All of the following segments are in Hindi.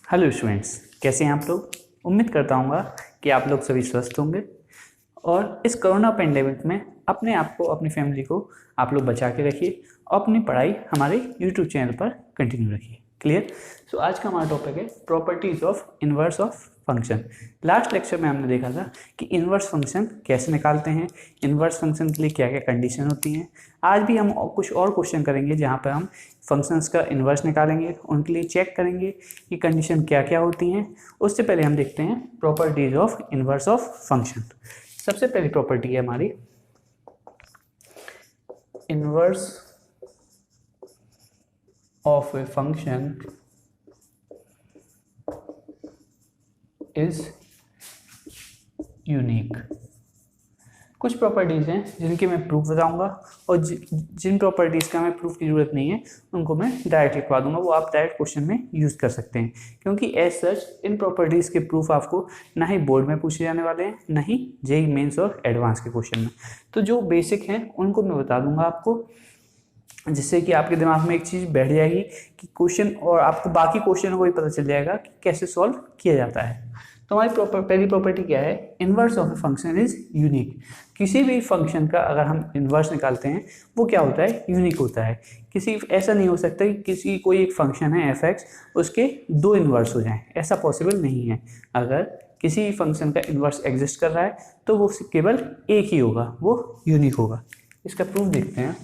हेलो स्टूडेंट्स, कैसे हैं आप लोग। उम्मीद करता हूँ कि आप लोग सभी स्वस्थ होंगे और इस कोरोना पेंडेमिक में अपने आप को, अपनी फैमिली को आप लोग बचा के रखिए और अपनी पढ़ाई हमारे यूट्यूब चैनल पर कंटिन्यू रखिए। क्लियर। सो आज का हमारा टॉपिक है properties of inverse of function. Last lecture में हमने देखा था कि इनवर्स फंक्शन कैसे निकालते हैं, इनवर्स फंक्शन के लिए क्या क्या कंडीशन होती हैं। आज भी हम कुछ और क्वेश्चन करेंगे जहाँ पर हम फंक्शंस का इन्वर्स निकालेंगे, उनके लिए चेक करेंगे कि कंडीशन क्या क्या होती हैं। उससे पहले हम देखते हैं properties of inverse of function. सबसे पहली प्रॉपर्टी है हमारी inverse of a function is unique. कुछ प्रॉपर्टीज़ हैं जिनके मैं प्रूफ बताऊंगा और जिन प्रॉपर्टीज़ का मैं प्रूफ की ज़रूरत नहीं है उनको मैं डायरेक्ट लिखवा दूंगा, वो आप डायरेक्ट क्वेश्चन में यूज़ कर सकते हैं, क्योंकि एज सच इन प्रॉपर्टीज़ के प्रूफ आपको ना ही बोर्ड में पूछे जाने वाले हैं, ना ही जेईई मेंस और एडवांस के क्वेश्चन में। तो जो बेसिक हैं उनको मैं बता दूंगा आपको, जिससे कि आपके दिमाग में एक चीज़ बैठ जाएगी कि क्वेश्चन, और आपको बाकी क्वेश्चन को भी पता चल जाएगा कि कैसे सॉल्व किया जाता है। तो हमारी पहली प्रॉपर्टी क्या है, inverse of a function is unique. किसी भी फंक्शन का अगर हम इन्वर्स निकालते हैं वो क्या होता है, यूनिक होता है। ऐसा नहीं हो सकता कि किसी कोई एक फंक्शन है एफ एक्स, उसके दो इन्वर्स हो जाएं, ऐसा पॉसिबल नहीं है। अगर किसी फंक्शन का इन्वर्स एग्जिस्ट कर रहा है तो वो केवल एक ही होगा, वो यूनिक होगा। इसका प्रूफ देखते हैं।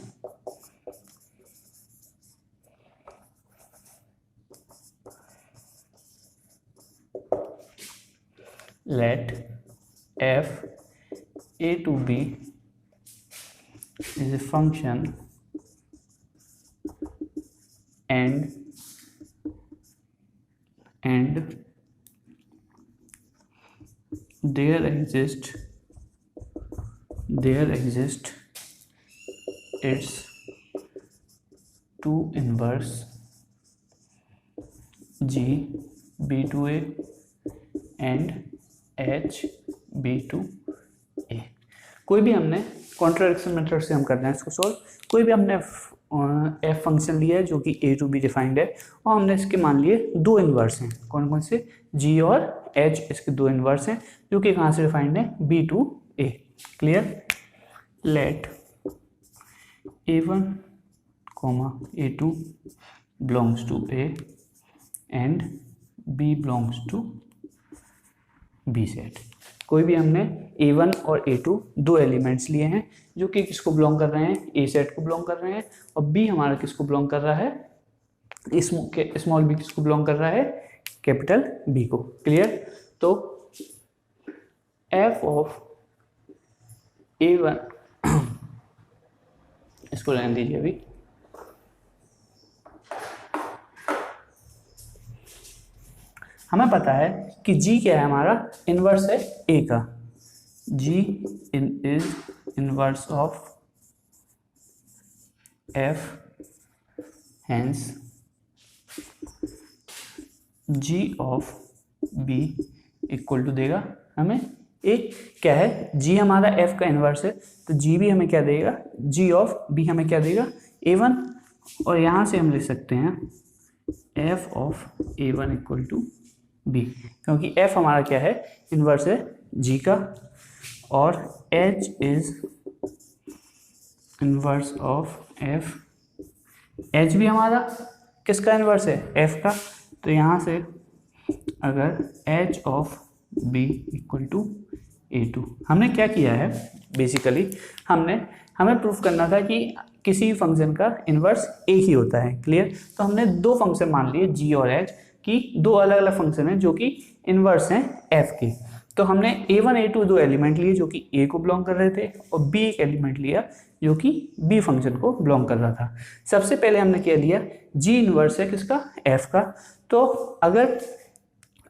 Let f a to b is a function and there exist its two inverse g b to a and h b to a। कोई भी हमने कॉन्ट्राडिक्शन मेथड से हम कर रहे हैं इसको सॉल्व। कोई भी हमने एफ फंक्शन लिया है जो कि ए टू बी डिफाइंड है और हमने इसके मान लिए दो इन्वर्स हैं। कौन कौन से, जी और एच, इसके दो इन्वर्स हैं जो कि कहाँ से डिफाइंड है, B to A. Clear. Let a1 a2 belongs to a and b belongs to B set. कोई भी हमने A1 और A2 दो एलिमेंट्स लिए हैं जो कि किसको बिलोंग कर रहे हैं, ए सेट को बिलोंग कर रहे हैं, और B हमारा किसको बिलोंग कर रहा है, स्मॉल b किसको बिलोंग कर रहा है, कैपिटल B को। क्लियर। तो f ऑफ A1 इसको रहने दीजिए अभी। हमें पता है कि g क्या है, हमारा इन्वर्स है a का। g is inverse of f, hence g of b equal to देगा हमें a। क्या है, g हमारा f का इन्वर्स है तो g भी हमें क्या देगा, g ऑफ b हमें क्या देगा, a1। और यहाँ से हम लिख सकते हैं f of a1 equal to b, क्योंकि f हमारा क्या है, इन्वर्स है g का, और h is inverse of f। h भी हमारा किसका इन्वर्स है, f का। तो यहाँ से अगर h of b equal to a2, हमने क्या किया है, बेसिकली हमें प्रूफ करना था कि किसी फंक्शन का इन्वर्स एक ही होता है। क्लियर। तो हमने दो फंक्शन मान लिए g और h कि दो अलग अलग फंक्शन हैं जो कि इन्वर्स हैं f के। तो हमने a1 a2 दो एलिमेंट लिए जो कि a को बिलोंग कर रहे थे, और b एक एलिमेंट लिया जो कि b फंक्शन को बिलोंग कर रहा था। सबसे पहले हमने क्या लिया, g इन्वर्स है किसका, f का। तो अगर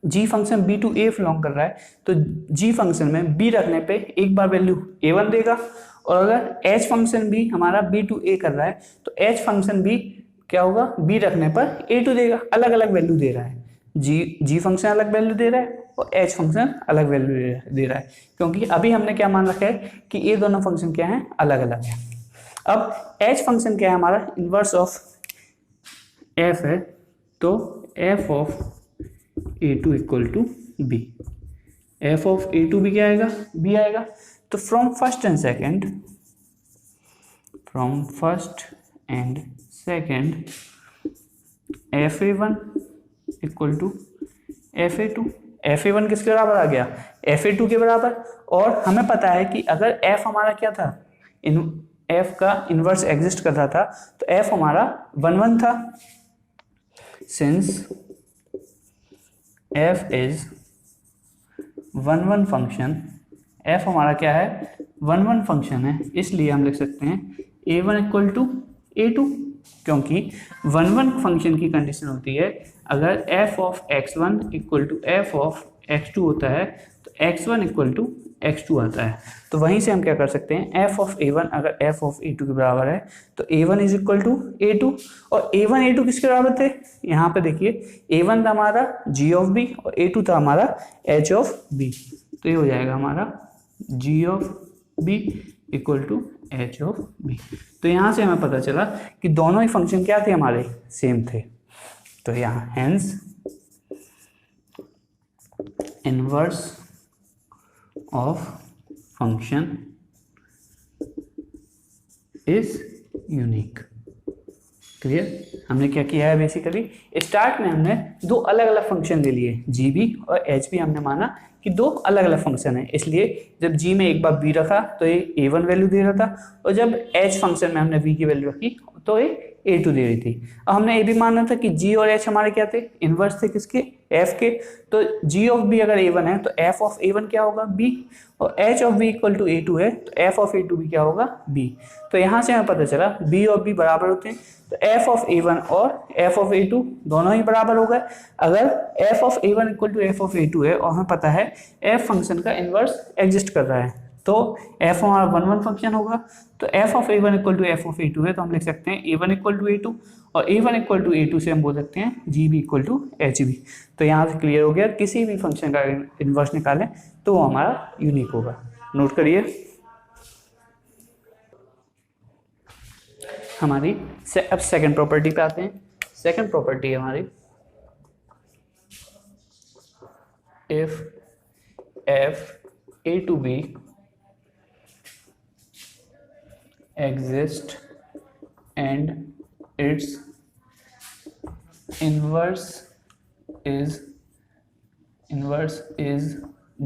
g function b to a belong कर रहा है तो g फंक्शन में b रखने पे एक बार वैल्यू a1 देगा, और अगर h फंक्शन भी हमारा b टू a कर रहा है तो h फंक्शन भी क्या होगा, b रखने पर a2 देगा। अलग अलग वैल्यू दे रहा है, g फंक्शन अलग वैल्यू दे रहा है और h फंक्शन अलग वैल्यू दे रहा है, क्योंकि अभी हमने क्या मान रखा है कि ये दोनों फंक्शन क्या हैं, अलग अलग है। अब h फंक्शन क्या है हमारा, इनवर्स ऑफ f है, तो f of a2 equal to B, F of a2 भी क्या आएगा, बी आएगा। तो from first and second fa1 equal to fa2, fa1 किसके बराबर आ गया, fa2 के बराबर। और हमें पता है कि अगर f हमारा क्या था, f का इनवर्स एग्जिस्ट कर रहा था, तो f हमारा 1 1 था। Since f is 1 1 function, f हमारा क्या है, 1 1 फंक्शन है, इसलिए हम लिख सकते हैं a1 इक्वल टू a2, क्योंकि 1 1 फंक्शन की कंडीशन होती है अगर f of x1 equal to F of x2 होता है तो x1 इक्वल टू x2 आता है। तो वहीं से हम क्या कर सकते हैं, f ऑफ a1 अगर f ऑफ a2 के बराबर है तो a1 is equal to a2, और a1 a2 किसके बराबर थे, यहाँ पे देखिए a1 था हमारा g ऑफ b और a2 था हमारा h ऑफ b। तो ये हो जाएगा हमारा g of b equal to h of b। तो यहाँ से हमें पता चला कि दोनों ही फंक्शन क्या थे, हमारे सेम थे। तो यहाँ hence inverse of function is unique. Clear. हमने क्या किया है, बेसिकली स्टार्ट में हमने दो अलग अलग फंक्शन ले लिए, जी बी और एच बी। हमने माना कि दो अलग अलग फंक्शन है, इसलिए जब जी में एक बार बी रखा तो ये a1 वैल्यू दे रहा था, और जब एच फंक्शन में हमने बी की वैल्यू रखी तो ये a2 दे रही थी। और हमने ये भी माना था कि g और h हमारे क्या थे, इनवर्स थे किसके, f के। तो g ऑफ b अगर a1 है तो f ऑफ a1 क्या होगा, b, और h of b equal to a2 है तो f ऑफ a2 भी क्या होगा, b। तो यहाँ से हमें पता चला b और b बराबर होते हैं, तो f ऑफ a1 और f ऑफ a2 दोनों ही बराबर हो गए। अगर f of a1 equal to f of a2 है और हमें पता है f फंक्शन का इनवर्स एग्जिस्ट कर रहा है, तो f हमारा 1 1 फंक्शन होगा। तो f of a1 equal to f of a2 है, तो हम लिख सकते हैं a1 इक्वल टू a2, और a1 इक्वल टू a2 से हम बोल सकते हैं gb इक्वल टू hb। तो यहाँ से क्लियर हो गया, किसी भी फंक्शन का इनवर्स निकालें तो वो हमारा यूनिक होगा। नोट करिए। हमारी अब सेकंड प्रॉपर्टी पे आते हैं। सेकंड प्रॉपर्टी है हमारी, if f a to b exist and its inverse is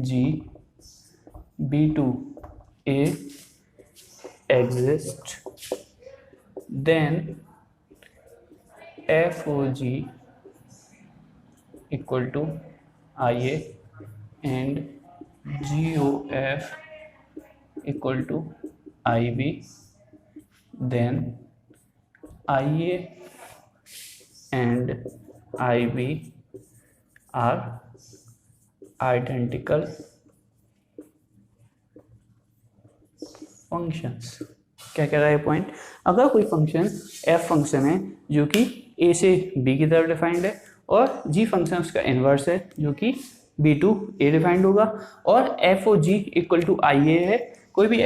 g, b to a exist, then f o g equal to ia and g o f equal to ib, then ia and ib are identical functions. क्या कह रहा है पॉइंट, अगर कोई फंक्शन f फंक्शन है जो कि a से b की तरफ डिफाइंड है, और g फंक्शन उसका इनवर्स है जो कि b टू a डिफाइंड होगा, और f O g equal to i a है, कोई भी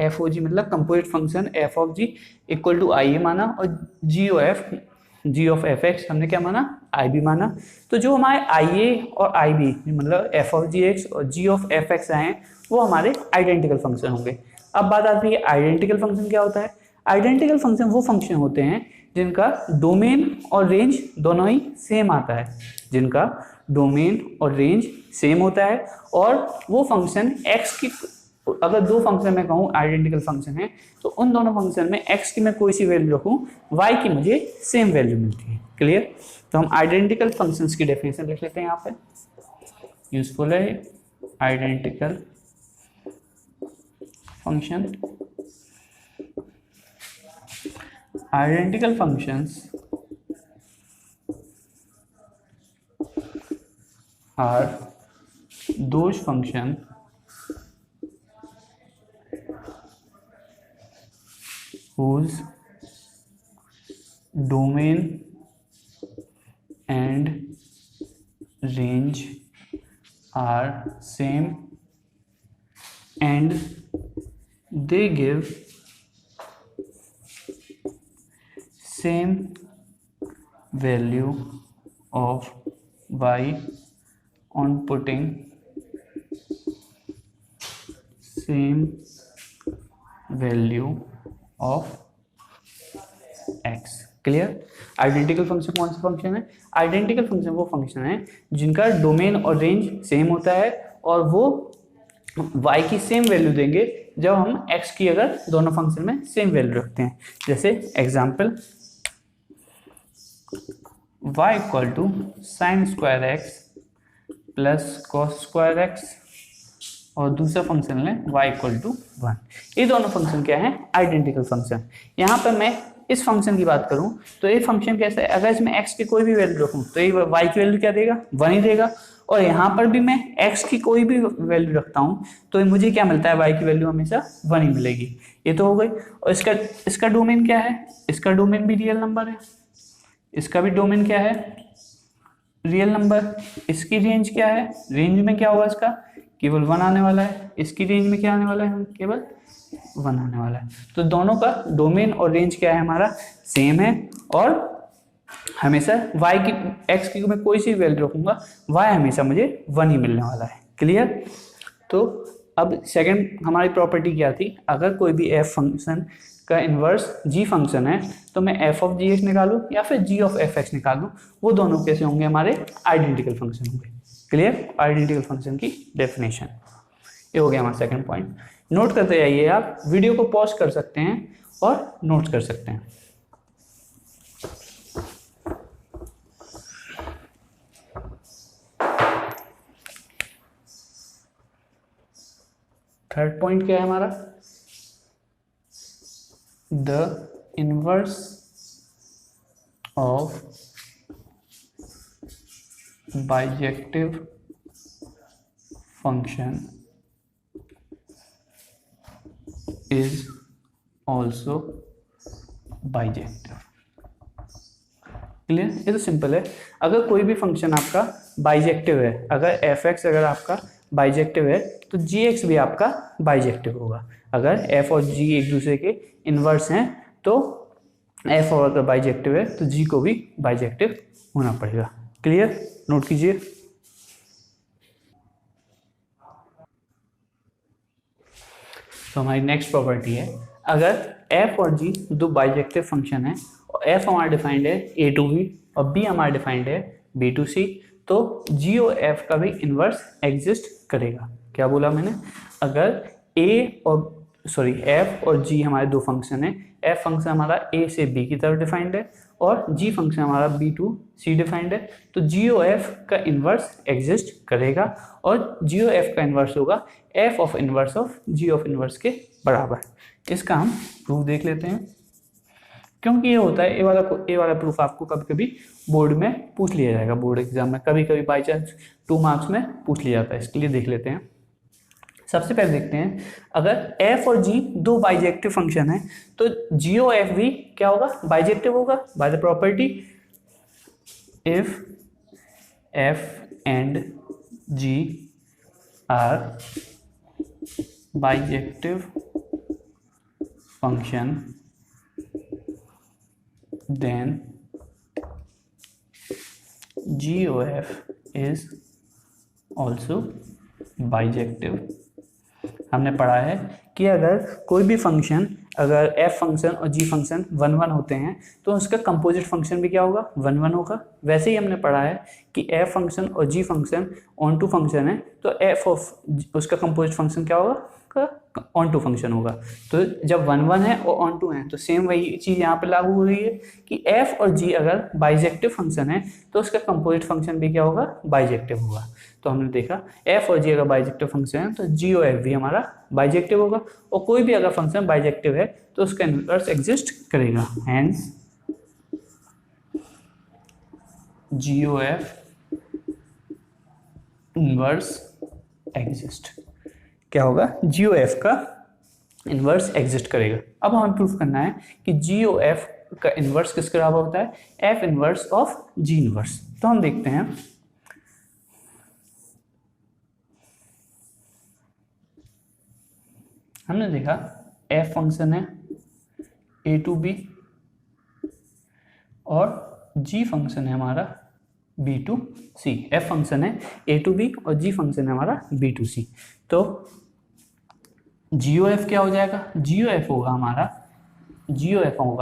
f ओ g मतलब composite function f of g equal to i a माना, और g ऑफ f x हमने क्या माना, i b माना। तो जो हमारे i a और i b मतलब f ऑफ g x और g ऑफ f x आए वो हमारे आइडेंटिकल फंक्शन होंगे। अब बात आती है आइडेंटिकल फंक्शन क्या होता है। आइडेंटिकल फंक्शन वो फंक्शन होते हैं जिनका डोमेन और रेंज दोनों ही सेम आता है, जिनका डोमेन और रेंज सेम होता है, और वो फंक्शन x की, अगर दो फंक्शन में कहूँ आइडेंटिकल फंक्शन है तो उन दोनों फंक्शन में x की मैं कोई सी वैल्यू रखूँ y की मुझे सेम वैल्यू मिलती है। क्लियर। तो हम आइडेंटिकल फंक्शंस की डेफिनेशन लिख लेते हैं यहाँ पे, यूजफुल है identical function. Identical functions are those functions whose domain and range are same and they give same value of y on putting same value of x। Clear. Identical function कौन सा फंक्शन है? आइडेंटिकल फंक्शन वो फंक्शन है जिनका डोमेन और रेंज सेम होता है और वो y की सेम वैल्यू देंगे जब हम x की अगर दोनों फंक्शन में सेम वैल्यू रखते हैं। जैसे example y equal to sine square X plus cos square X और दूसरा फंक्शन लें y इक्वल टू 1। ये दोनों फंक्शन क्या है? Identical function. यहाँ पर मैं इस फंक्शन की बात करूं तो ये फंक्शन कैसा है? अगर इसमें x की कोई भी वैल्यू रखूं तो ये y की वैल्यू क्या देगा? 1 ही देगा। और यहाँ पर भी मैं x की कोई भी वैल्यू रखता हूं तो मुझे क्या मिलता है? y की वैल्यू हमेशा 1 ही मिलेगी। ये तो हो गई। और इसका डोमेन क्या है? इसका डोमेन भी रियल नंबर है। इसका भी डोमेन क्या है? Real number. इसकी रेंज क्या है? रेंज में क्या होगा? इसका केवल 1 आने वाला है। इसकी रेंज में क्या आने वाला है? केवल 1 आने वाला है। तो दोनों का डोमेन और रेंज क्या है? हमारा सेम है। और हमेशा y की x की मैं कोई सी वैल्यू रखूंगा y हमेशा मुझे 1 ही मिलने वाला है। क्लियर। तो अब सेकंड हमारी प्रॉपर्टी क्या थी? अगर कोई भी f फंक्शन का इन्वर्स g फंक्शन है तो मैं f ऑफ gx निकालूं या फिर g ऑफ fx निकालूं, वो दोनों कैसे होंगे? हमारे आइडेंटिकल फंक्शन होंगे। क्लियर। आइडेंटिकल फंक्शन की डेफिनेशन ये हो गया हमारा सेकंड पॉइंट। नोट करते जाइए। आप वीडियो को पॉज कर सकते हैं और नोट कर सकते हैं। थर्ड पॉइंट क्या है हमारा? The inverse of bijective function is also bijective. Clear. ये तो सिंपल है। अगर कोई भी फंक्शन आपका बाइजेक्टिव है, अगर f(x) अगर आपका बाइजेक्टिव है तो gx भी आपका बाइजेक्टिव होगा। अगर f और g एक दूसरे के इनवर्स हैं तो f और अगर बाइजेक्टिव है तो g को भी बाइजेक्टिव होना पड़ेगा। क्लियर। नोट कीजिए। तो हमारी नेक्स्ट प्रॉपर्टी है, अगर f और g दो बाइजेक्टिव फंक्शन है और f हमारा डिफाइंड है a टू b और b हमारा डिफाइंड है b टू c, तो g और f का भी इन्वर्स एग्जिस्ट करेगा। क्या बोला मैंने? अगर f और g हमारे दो फंक्शन है, f फंक्शन हमारा a से b की तरफ डिफाइंड है और g फंक्शन हमारा b टू c डिफाइंड है, तो g और f का इन्वर्स एग्जिस्ट करेगा और g और f का इन्वर्स होगा f of inverse of g of inverse के बराबर। इसका हम प्रूफ देख लेते हैं, क्योंकि ये होता है ए वाला प्रूफ आपको कभी कभी बोर्ड में पूछ लिया जाएगा, बोर्ड एग्जाम में कभी कभी बाई चांस 2 मार्क्स में पूछ लिया जाता है। इसके लिए देख लेते हैं। सबसे पहले देखते हैं, अगर f और g दो बाइजेक्टिव फंक्शन है तो g और f भी क्या होगा? बाइजेक्टिव होगा by the property if f and g are bijective function then g of f is also bijective। हमने पढ़ा है कि अगर कोई भी फंक्शन, अगर f फंक्शन और g फंक्शन 1 1 होते हैं तो उसका कंपोजिट फंक्शन भी क्या होगा? 1 1 होगा। वैसे ही हमने पढ़ा है कि f फंक्शन और g function onto function है तो f ऑफ उसका कंपोजिट फंक्शन क्या होगा? ऑन टू फंक्शन होगा। तो जब 1 1 है और ऑन टू है तो सेम वही चीज़ यहाँ पे लागू हो रही है कि f और g अगर बाइजेक्टिव फंक्शन है तो उसका कंपोजिट फंक्शन भी क्या होगा? बाइजेक्टिव होगा। तो हमने देखा f और g अगर बाइजेक्टिव फंक्शन है तो g और f भी हमारा बाइजेक्टिव होगा और कोई भी अगर फंक्शन बाइजेक्टिव है तो उसका इन्वर्स एग्जिस्ट करेगा। हैंस g और f इन्वर्स एग्जिस्ट। क्या होगा? g और f का इन्वर्स एग्जिस्ट करेगा। अब हमें प्रूफ करना है कि g और f का इन्वर्स किसके बराबर होता है? f inverse of g inverse. तो हम देखते हैं, हमने देखा f फंक्शन है a टू b और g फंक्शन है हमारा B to C. F function है ए टू बी और जी फंक्शन है हमारा बी टू सी। तो जीओ एफ क्या हो जाएगा, जीओ एफ होगा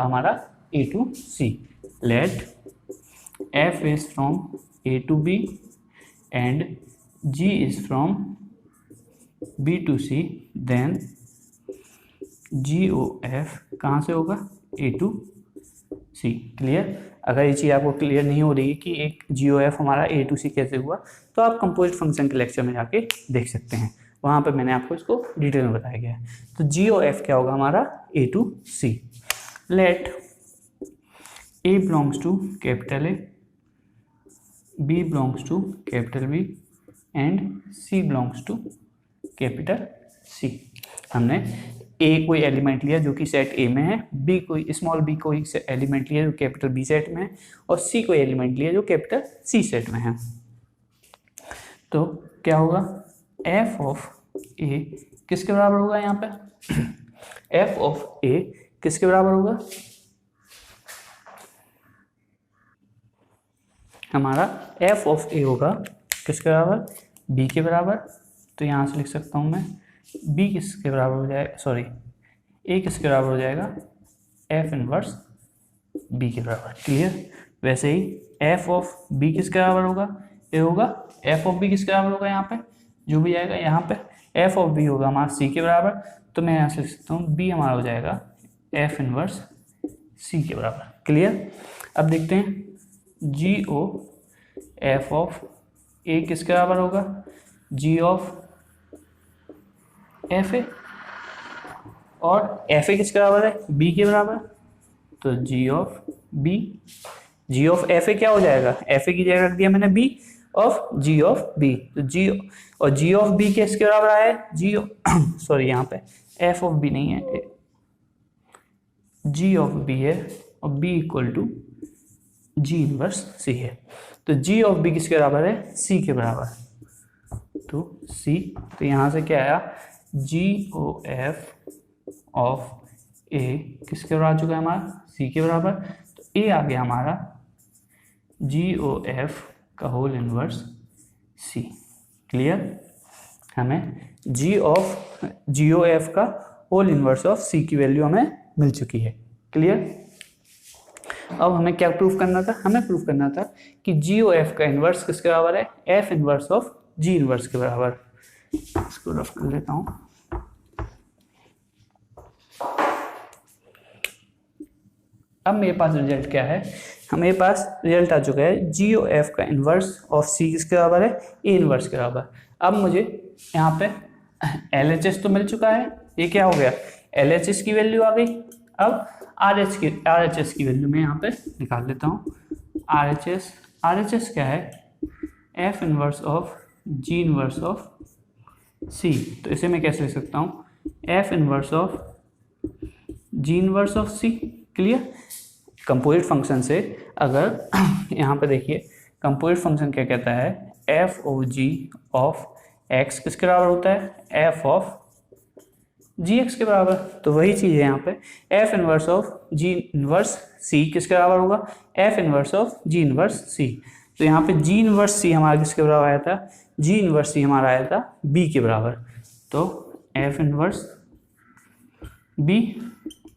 हमारा A to C. Let F is from A to B and G is from B to C, then G O F कहाँ से होगा, ए टू सी। क्लियर। अगर ये चीज़ आपको क्लियर नहीं हो रही है कि एक जी ओ एफ हमारा ए टू सी कैसे हुआ, तो आप कंपोजिट फंक्शन के लेक्चर में जाके देख सकते हैं, वहाँ पर मैंने आपको इसको डिटेल में बताया गया है। तो जी ओ एफ क्या होगा हमारा, A to C. Let A belongs to capital A, B belongs to capital B and C belongs to capital C. हमने ए कोई एलिमेंट लिया जो कि सेट ए में है, बी कोई स्मॉल बी कोई एलिमेंट लिया जो कैपिटल बी सेट में है, और सी कोई एलिमेंट लिया जो कैपिटल सी सेट में है। तो क्या होगा, एफ ऑफ ए किसके बराबर होगा यहाँ पे, एफ ऑफ ए किसके बराबर होगा, हमारा एफ ऑफ ए होगा किसके बराबर, बी के बराबर। तो यहाँ से लिख सकता हूँ मैं बी किसके बराबर हो जाएगा, सॉरी ए किसके बराबर हो जाएगा, एफ इनवर्स बी के बराबर। क्लियर। वैसे ही एफ ऑफ बी किसके बराबर होगा, ए होगा, एफ ऑफ बी किसके बराबर होगा, यहाँ पे जो भी आएगा यहाँ पे एफ ऑफ बी होगा हमारा सी के बराबर। तो मैं यहाँ से लिख सकता हूँ बी हमारा हो जाएगा एफ इनवर्स सी के बराबर। क्लियर। अब देखते हैं जी ओ एफ ऑफ ए किसके बराबर होगा, जी ऑफ एफ ए, और एफ ए किसके बराबर है, बी के बराबर। तो G of B, G of F A क्या हो जाएगा, एफ ए की जगह रख दिया मैंने B of ji of B. तो जी और जी ऑफ बी किसके बराबर आया है, जी सॉरी यहाँ पे एफ ऑफ बी नहीं है, जी ऑफ बी है और B equal to G inverse C है। तो जी ऑफ बी किसके बराबर है, सी के बराबर। तो सी, तो यहाँ से क्या आया, जी ओ एफ ऑफ ए किसके बराबर आ चुका है हमारा, सी के बराबर। तो ए आ गया हमारा जी ओ एफ का होल इनवर्स सी। क्लियर। हमें जी ओ एफ का होल इनवर्स ऑफ सी की वैल्यू हमें मिल चुकी है। क्लियर। अब हमें क्या प्रूफ करना था, हमें प्रूफ करना था कि जी ओ एफ का इनवर्स किसके बराबर है, F inverse of ji inverse के बराबर। इसको रफ कर लेता हूँ। अब मेरे पास रिजल्ट क्या है, मेरे पास रिजल्ट आ चुका है जी ओ एफ का इनवर्स ऑफ सी किसके बराबर है, ए इनवर्स के बराबर। अब मुझे यहाँ पे एल एच एस तो मिल चुका है, ये क्या हो गया, एल एच एस की वैल्यू आ गई। अब आर एच एस की वैल्यू मैं यहाँ पे निकाल लेता हूँ। आर एच एस क्या है, F inverse of ji inverse of C. तो इसे मैं कैसे लिख सकता हूँ, F inverse of ji inverse of C. Clear. Composite function से अगर यहाँ पे देखिए कंपोजिट फंक्शन क्या कहता है, F O G of X किसके बराबर होता है, एफ ऑफ जी एक्स के बराबर। तो वही चीज़ है यहाँ पे, F inverse of ji inverse C किसके बराबर होगा, F inverse of ji inverse C. तो यहाँ पे जी इनवर्स सी हमारा किसके बराबर आया था, जी इनवर्स सी हमारा आया था बी के बराबर। तो F inverse B.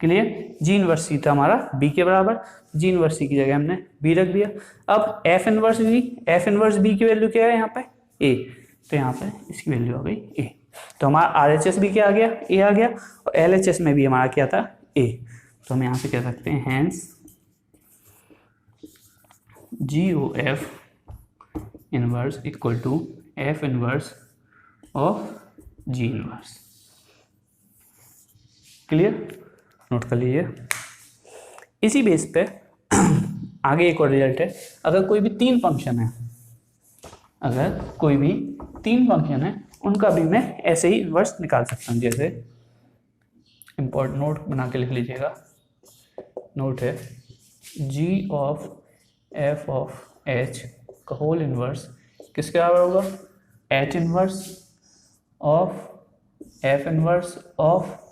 Clear. G inverse C था हमारा बी के बराबर, जी इनवर्स सी की जगह हमने बी रख दिया। अब F inverse B, F inverse B की वैल्यू क्या है यहाँ पे, ए। तो यहाँ पे इसकी वैल्यू आ गई ए। तो हमारा आर एच एस भी क्या आ गया, ए आ गया, और एल एच एस में भी हमारा क्या था, ए। तो हम यहाँ से कह सकते हैं hence g O f inverse equal to f inverse of ji inverse. Clear. Note कर लीजिए। इसी बेस पे आगे एक और रिजल्ट है, अगर कोई भी तीन फंक्शन है, अगर कोई भी तीन फंक्शन है उनका भी मैं ऐसे ही इन्वर्स निकाल सकता हूँ। जैसे इम्पोर्टेंट नोट बना के लिख लीजिएगा। नोट है G of F of H का होल इन्वर्स किसके बराबर होगा, H inverse of F inverse of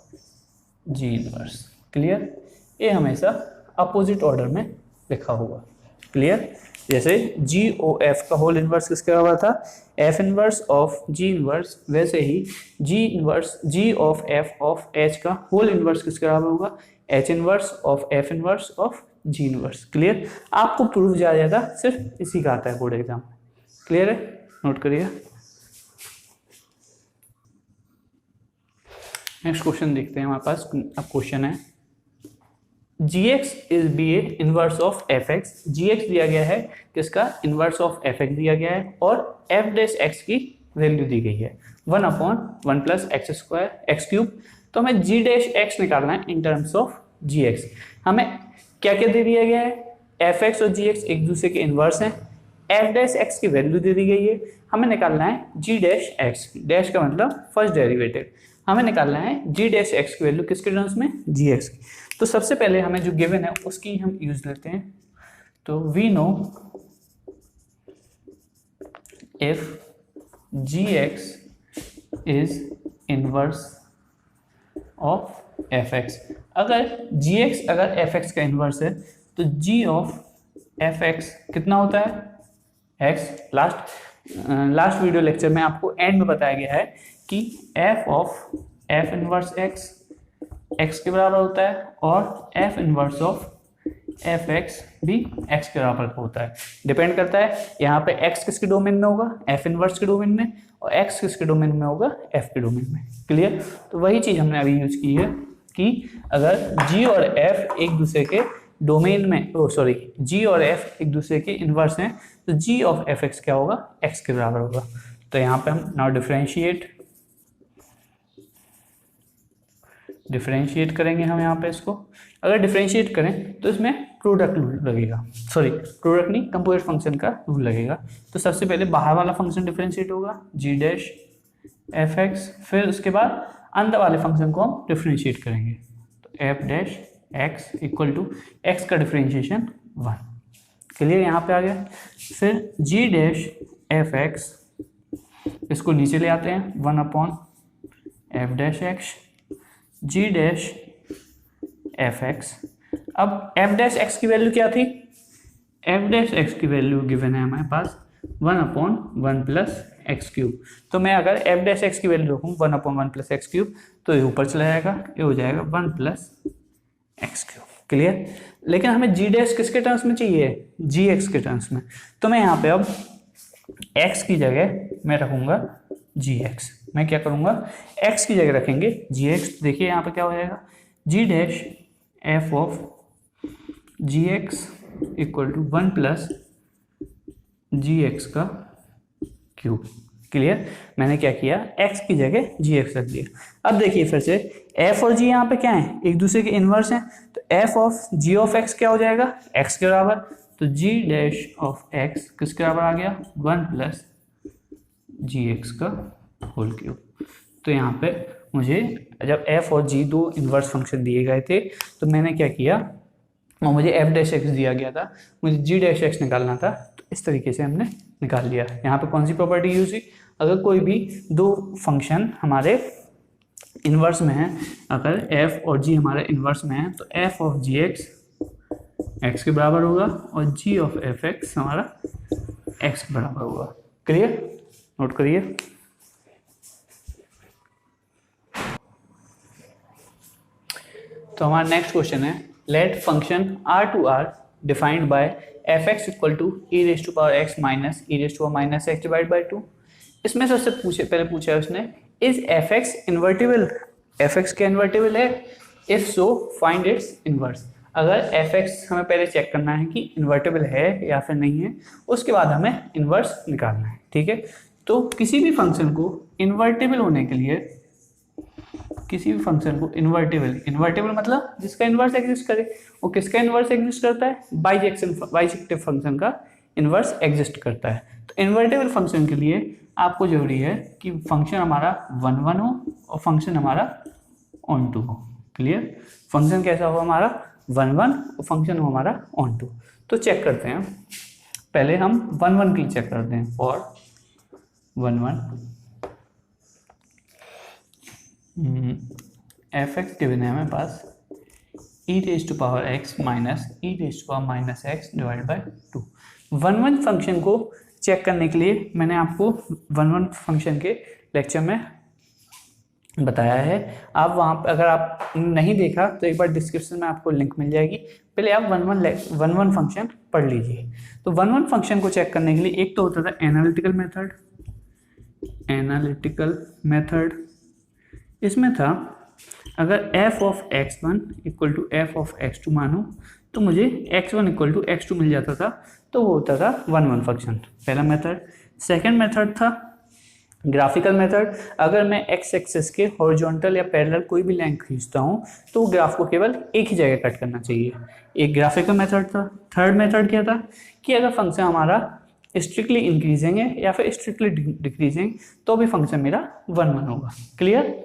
G inverse. Clear. ये हमेशा अपोजिट ऑर्डर में लिखा होगा। क्लियर। जैसे जी ओ एफ का होल इनवर्स किसके बराबर था, F inverse of ji inverse, वैसे ही G inverse G of F of H का होल इनवर्स किसके बराबर होगा, H inverse of F inverse of ji inverse. Clear. आपको प्रूफ जा जाएगा, सिर्फ इसी का आता है बोर्ड एग्जाम। क्लियर है, नोट करिए। नेक्स्ट क्वेश्चन देखते हैं हमारे पास। अब क्वेश्चन है gx is be a inverse of f x. G x दिया गया है किसका, इनवर्स ऑफ एफ एक्स दिया गया है, और एफ डैश एक्स की वैल्यू दी गई है 1/1 plus x square x cube. तो हमें जी डैश एक्स निकालना है in terms of ji x. हमें क्या क्या दे दिया गया है, एफ एक्स और जी एक्स एक दूसरे के इनवर्स हैं, एफ डैश एक्स की वैल्यू दे दी गई है, हमें निकालना है जी डैश एक्स, डैश का मतलब फर्स्ट डेरिवेटिव, हमें निकालना है जी डैश एक्स की वैल्यू किसके टर्म्स में, जी एक्स की। तो सबसे पहले हमें जो गिवन है उसकी हम यूज लेते हैं। तो we know if g x is inverse of f x, अगर जी एक्स अगर एफ एक्स का इनवर्स है तो जी ऑफ एफ एक्स कितना होता है, एक्स। लास्ट वीडियो लेक्चर में आपको एंड में बताया गया है कि F of F inverse x x के बराबर होता है, और f inverse of f x भी एक्स के बराबर होता है। डिपेंड करता है यहाँ पे एक्स किसके डोमेन में होगा, एफ इनवर्स के डोमेन में, और एक्स किसके डोमेन में होगा, एफ के डोमेन में। क्लियर। तो वही चीज हमने अभी यूज की है कि अगर जी और एफ एक दूसरे के डोमेन में, जी और एफ एक दूसरे के इनवर्स हैं, तो जी ऑफ एफ एक्स क्या होगा, एक्स के बराबर होगा। तो यहाँ पे हम नाउ डिफरेंशिएट करेंगे हम यहाँ पे इसको। अगर डिफरेंशिएट करें तो इसमें प्रोडक्ट रूल लगेगा, प्रोडक्ट नहीं, कंपोजिट फंक्शन का रूल लगेगा। तो सबसे पहले बाहर वाला फंक्शन डिफरेंशिएट होगा जी डैश एफ एक्स, फिर उसके बाद अंदर वाले फंक्शन को हम डिफरेंशिएट करेंगे। तो f dash x equal to x का डिफरेंशिएशन 1। क्लियर, यहाँ पे आ गया। फिर जी डैश एफ एक्स, इसको नीचे ले आते हैं 1/एफ डैश एक्स जी डैश एफ एक्स। अब एफ डैश एक्स की वैल्यू क्या थी, एफ डैश एक्स की वैल्यू गिवन है हमारे पास 1/1 प्लस एक्स क्यूब। तो मैं अगर एफ डैश एक्स की वैल्यू रखूँ 1/1 प्लस एक्स क्यूब, तो ये ऊपर चला जाएगा, ये हो जाएगा 1 प्लस एक्स क्यूब। क्लियर। लेकिन हमें जी डैश किसके टर्म्स में चाहिए, जी एक्स के टर्म्स में। तो मैं यहाँ पे अब एक्स की जगह मैं रखूंगा जी एक्स। मैं क्या करूंगा, एक्स की जगह रखेंगे जी एक्स। देखिए यहाँ पे क्या हो जाएगा, G dash F of ji X equal to 1 plus G X का क्यूब। क्लियर। मैंने क्या किया, एक्स की जगह जी एक्स रख दिया। अब देखिए फिर से एफ और जी यहाँ पे क्या है, एक दूसरे के इनवर्स हैं, तो f of ji of x क्या हो जाएगा, एक्स के बराबर। तो जी डैश ऑफ एक्स किसके बराबर आ गया, 1 प्लस जी एक्स का होल क्यूब। तो यहाँ पे मुझे जब f और g दो इनवर्स फंक्शन दिए गए थे, तो मैंने क्या किया, और मुझे f डैश एक्स दिया गया था, मुझे g डैश एक्स निकालना था, तो इस तरीके से हमने निकाल लिया। यहाँ पे कौन सी प्रॉपर्टी यूज हुई, अगर कोई भी दो फंक्शन हमारे इनवर्स में है, अगर f और g हमारे इनवर्स में है, तो f of ji x x के बराबर होगा, और g ऑफ एफ एक्स हमारा x के बराबर होगा। क्लियर, नोट करिए। तो हमारा नेक्स्ट क्वेश्चन है, let function R to R defined by f x equal to e raise to power x minus e raise to power minus x divide by 2। इसमें सबसे पहले पूछा है उसने, is f x invertible, f x क्या इन्वर्टिबल है, if so find its inverse. अगर एफ एक्स हमें पहले चेक करना है कि इन्वर्टिबल है या फिर नहीं है, उसके बाद हमें इनवर्स निकालना है। ठीक है। तो किसी भी फंक्शन को इन्वर्टिबल होने के लिए, किसी भी फंक्शन को इन्वर्टिबल मतलब जिसका इनवर्स एग्जिस्ट करे, वो किसका इनवर्स एग्जिस्ट करता है, बाइजेक्टिव फंक्शन का इनवर्स एग्जिस्ट करता है। तो इन्वर्टिबल फंक्शन के लिए आपको जरूरी है कि फंक्शन हमारा 1 1 हो और फंक्शन हमारा ऑन टू हो। क्लियर। फंक्शन कैसा हो हमारा 1 1 और फंक्शन हो हमारा ऑन टू। तो चेक करते हैं, पहले हम 1 1 के लिए चेक करते हैं। फॉर 1 1 एफ एक्स गिवन है हमें पास e raise to power x minus e raise to power minus x divide by 2। 1 function को चेक करने के लिए मैंने आपको 1 फंक्शन के लेक्चर में बताया है। आप वहाँ पर अगर आप नहीं देखा तो एक बार डिस्क्रिप्शन में आपको लिंक मिल जाएगी, पहले आप 1 फंक्शन पढ़ लीजिए। तो 1 फंक्शन को चेक करने के लिए एक तो होता था एनालिटिकल मेथड। इसमें था अगर f of x1 equal to f of x2 मानो तो मुझे x1 इक्वल टू x2 मिल जाता था, तो वो होता था 1 फंक्शन, पहला मेथड। सेकेंड मेथड था ग्राफिकल मेथड। अगर मैं एक्स एक्सिस के हॉरिजॉन्टल या पैरेलल कोई भी लाइन खींचता हूँ तो वो ग्राफ को केवल एक ही जगह कट करना चाहिए, एक ग्राफिकल मेथड था। थर्ड मेथड क्या था कि अगर फंक्शन हमारा स्ट्रिक्टली इंक्रीजिंग है या फिर स्ट्रिक्टली डिक्रीजिंग तो भी फंक्शन मेरा 1 होगा। क्लियर?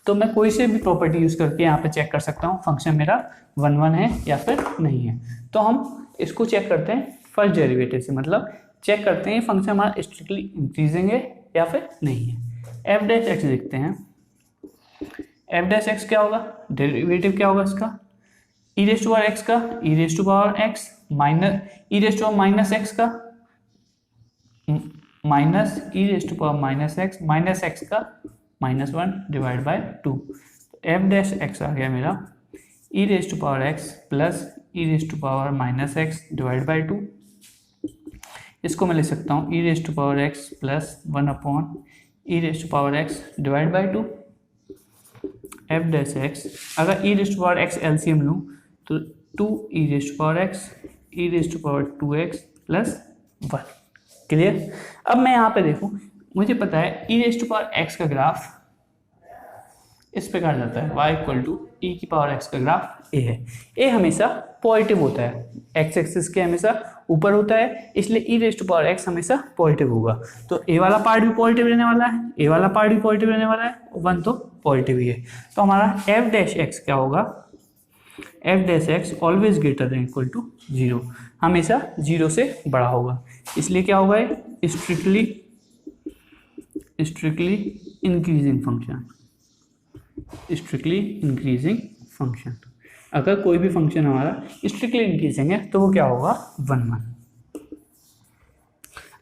तो मैं कोई से भी प्रॉपर्टी यूज करके यहाँ पे चेक कर सकता हूँ फंक्शन मेरा 1 है या फिर नहीं है। तो हम इसको चेक करते हैं फर्स्ट डेरिवेटिव से, मतलब चेक करते हैं फंक्शन हमारा स्ट्रिक्टली इंक्रीजिंग है या फिर नहीं है। एफ डैश एक्स देखते हैं। एफ डैश एक्स क्या होगा, डेरिवेटिव क्या होगा इसका, e raise to power x का e raise to power x minus e raise to power minus x का minus e raise to power minus x का -1 divide by 2। F dash x आ गया मेरा e raise to power x plus e raise to power minus x divide by 2। इसको मैं लिख सकता हूँ e raise to power x plus 1 upon E raise to power x divide by 2। F dash x, अगर e raise to power x LCM लूँ तो 2 e raise to power x e raise to power 2x plus 1। Clear? अब मैं यहाँ पे देखूँ, मुझे पता है e raise to power x का ग्राफ इस प्रकार जाता है, y इक्वल टू ई की पावर एक्स का ग्राफ ए है। ए हमेशा पॉजिटिव होता है, एक्स एक्सिस के हमेशा ऊपर होता है, इसलिए ई रेज टू पावर एक्स हमेशा पॉजिटिव होगा। तो ए वाला पार्ट भी पॉजिटिव रहने वाला है, ए वाला पार्ट भी पॉजिटिव रहने वाला है, 1 तो पॉजिटिव ही है। तो हमारा एफ डैश एक्स क्या होगा, f dash x always greater than equal to 0, हमेशा 0 से बड़ा होगा। इसलिए क्या होगा, strictly increasing function, strictly increasing function. अगर कोई भी फंक्शन हमारा स्ट्रिक्टली इंक्रीजिंग है तो वो क्या होगा, 1।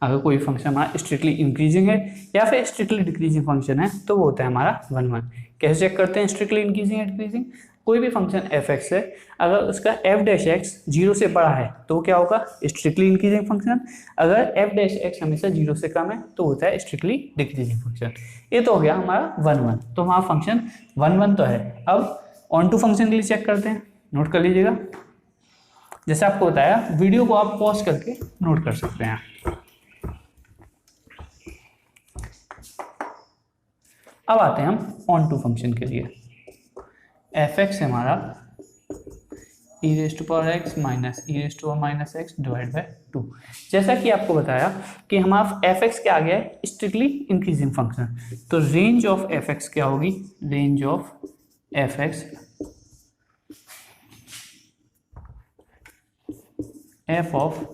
अगर कोई फंक्शन हमारा स्ट्रिक्टली इंक्रीजिंग है या फिर स्ट्रिक्टली डिक्रीजिंग फंक्शन है तो वो होता है हमारा 1। कैसे चेक करते हैं स्ट्रिक्टली इंक्रीजिंग या डिक्रीजिंग? कोई भी फंक्शन एफ एक्स है, अगर उसका एफ डैश एक्स 0 से बड़ा है तो वो क्या होगा, स्ट्रिक्टली इंक्रीजिंग फंक्शन। अगर एफ डैश एक्स हमेशा 0 से कम है तो होता है स्ट्रिक्टली डिक्रीजिंग फंक्शन। ये तो हो गया हमारा 1, तो हमारा फंक्शन 1 तो है। अब ऑन टू फंक्शन के लिए चेक करते हैं, नोट कर लीजिएगा। जैसे आपको बताया, वीडियो को आप पॉज करके नोट कर सकते हैं। अब आते हैं हम ऑन टू फंक्शन के लिए। एफ एक्स हमारा e raise to power x minus e raise to power minus x divide by 2। जैसा कि आपको बताया कि हमारा एफ एक्स क्या आ गया है, स्ट्रिक्टली इंक्रीजिंग फंक्शन। तो रेंज ऑफ एफ एक्स क्या होगी, range of f x F of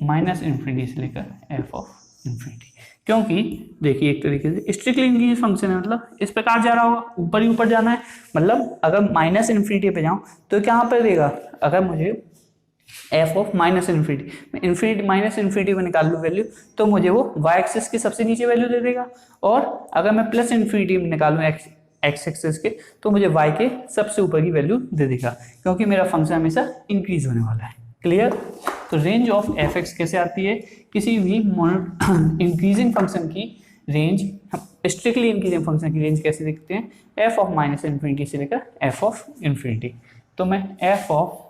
minus infinity से लेकर एफ ऑफ इन्फिनिटी। क्योंकि देखिए एक तरीके से स्ट्रिक्टली इंक्रीजिंग फंक्शन है, मतलब इस प्रकार जा रहा होगा, ऊपर ही ऊपर जाना है। मतलब अगर माइनस इन्फिनिटी पे जाऊं तो क्या पर देगा, अगर मुझे F of minus infinity minus infinity में निकाल लूँ वैल्यू तो मुझे वो वाई एक्सिस की सबसे नीचे वैल्यू दे देगा, और अगर मैं प्लस इन्फिनिटी में निकालूँ एक्स एक्सिस के तो मुझे वाई के सबसे ऊपर की वैल्यू दे देगा, क्योंकि मेरा फंक्शन हमेशा इंक्रीज होने वाला है। क्लियर? तो रेंज ऑफ एफ एक्स कैसे आती है, किसी भी इंक्रीजिंग फंक्शन की रेंज, स्ट्रिक्टली इंक्रीजिंग फंक्शन की रेंज कैसे देखते हैं, एफ ऑफ माइनस इन्फिनिटी से लेकर एफ ऑफ इन्फिनिटी। तो मैं f of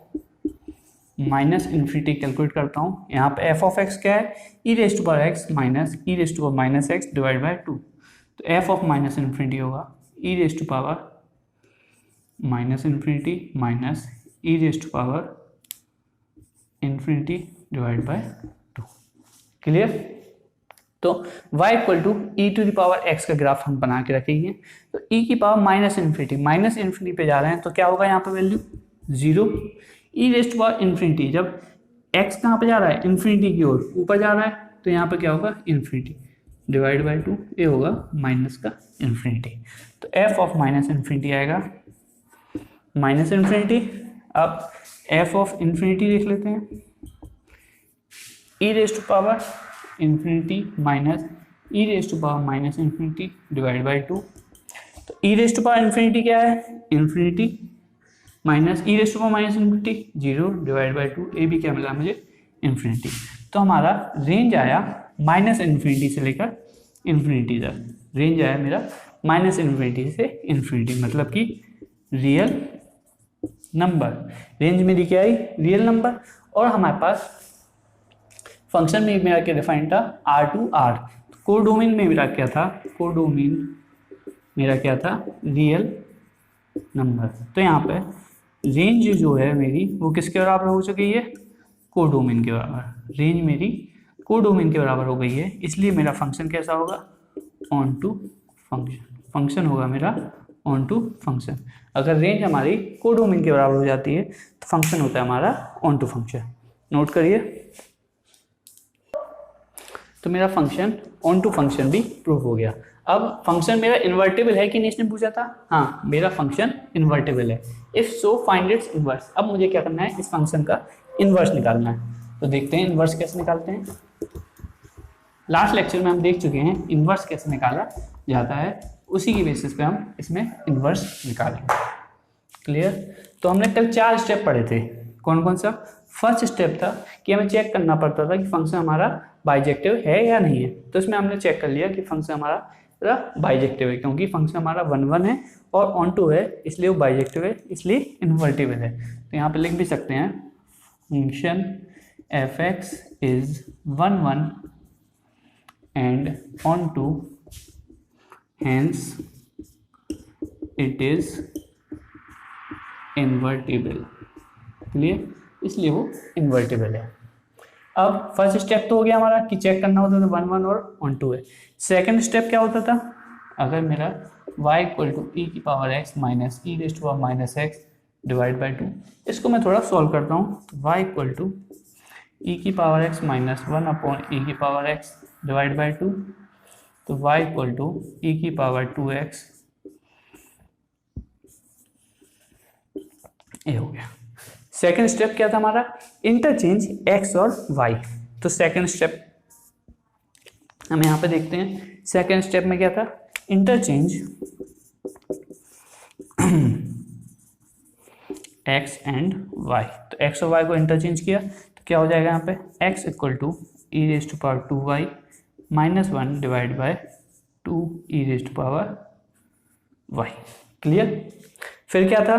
minus infinity calculate करता हूँ। यहाँ पे एफ ऑफ एक्स क्या है, e raise to power x minus e raise to power minus x divide by 2। तो एफ ऑफ माइनस इन्फिनिटी होगा e raise to power minus infinity minus e raise to power infinity divide by 2। Clear? तो y equal to e to the power x का ग्राफ हम बना के रखेंगे। तो e की पावर माइनस इन्फिनिटी पे जा रहे हैं तो क्या होगा यहाँ पे value 0। E raise to power infinity, जब x कहाँ पे जा रहा है, इन्फिनिटी की ओर ऊपर जा रहा है, तो यहाँ पे क्या होगा, इन्फिनिटी डिवाइड बाई 2, ये होगा माइनस का इन्फिनिटी। तो f ऑफ माइनस इन्फिनिटी आएगा माइनस इन्फिनिटी। अब एफ ऑफ इन्फिनिटी लिख लेते हैं, e raise to power infinity minus e raise to power minus infinity divide by 2। तो e raise to power infinity क्या है, infinity minus e raise to power minus infinity 0 divide by 2। A भी क्या मिला मुझे, इन्फिनिटी। तो हमारा रेंज आया माइनस इन्फिनिटी से लेकर इन्फिनिटी तक, रेंज आया मेरा माइनस इन्फिनिटी से इन्फिनिटी, मतलब कि रियल नंबर। रेंज मेरी क्या आई, रियल नंबर। और हमारे पास फंक्शन में मेरा क्या डिफाइन था, आर टू आर। कोडोमेन में मेरा क्या था, कोडोमेन मेरा क्या था, रियल नंबर। तो यहाँ पे रेंज जो है मेरी वो किसके बराबर हो चुकी है, कोडोमेन के बराबर। रेंज मेरी कोडोमेन के बराबर हो गई है, इसलिए मेरा फंक्शन कैसा होगा, ऑन टू फंक्शन। फंक्शन होगा मेरा ऑन टू फंक्शन। अगर रेंज हमारी कोडोमेन के बराबर हो जाती है तो फंक्शन होता है हमारा ऑन टू फंक्शन। नोट करिए। तो मेरा फंक्शन ऑन टू फंक्शन भी प्रूव हो गया। अब फंक्शन मेरा इन्वर्टेबल है कि नहीं, इसने पूछा था। हाँ, मेरा फंक्शन इन्वर्टेबल है। If so find its inverse. अब मुझे क्या करना है, इस फंक्शन का इन्वर्स निकालना है। तो देखते हैं इन्वर्स कैसे निकालते हैं। लास्ट लेक्चर में हम देख चुके हैं इन्वर्स कैसे निकाला जाता है, उसी की बेसिस पे हम इसमें इन्वर्स निकालेंगे। क्लियर। तो हमने कल 4 स्टेप पढ़े थे। कौन कौन सा। फर्स्ट स्टेप था कि हमें चेक करना पड़ता था कि फंक्शन हमारा बाइजेक्टिव है या नहीं है। तो इसमें हमने चेक कर लिया कि फंक्शन हमारा बाइजेक्टिव है, क्योंकि फंक्शन हमारा 1 1 है और ऑन टू है, इसलिए वो बाइजेक्टिव है, इसलिए इन्वर्टेबल है। तो यहाँ पे लिख भी सकते हैं function f x is 1 1 and onto, hence it is invertible. Clear, इसलिए वो इन्वर्टेबल है। अब फर्स्ट स्टेप तो हो गया हमारा कि चेक करना होता था 1 1 और ऑन टू है। सेकंड स्टेप क्या होता था, अगर मेरा y इक्वल टू ई की power x minus e raise to power minus x divide by 2। इसको मैं थोड़ा सॉल्व करता हूँ। तो y इक्वल टू ई की पावर x माइनस 1 अपॉन ई की पावर x डिवाइड बाई 2। तो y इक्वल टू ई की पावर 2x, ये हो गया। सेकेंड स्टेप क्या था हमारा, इंटरचेंज x और y। तो सेकेंड स्टेप हम यहाँ पे देखते हैं। सेकेंड स्टेप में क्या था, इंटरचेंज x एंड y। तो x और y को इंटरचेंज किया तो क्या हो जाएगा यहाँ पे, x equal to e raise to power 2y minus 1 divide by 2 e raise to power y। Clear. फिर क्या था,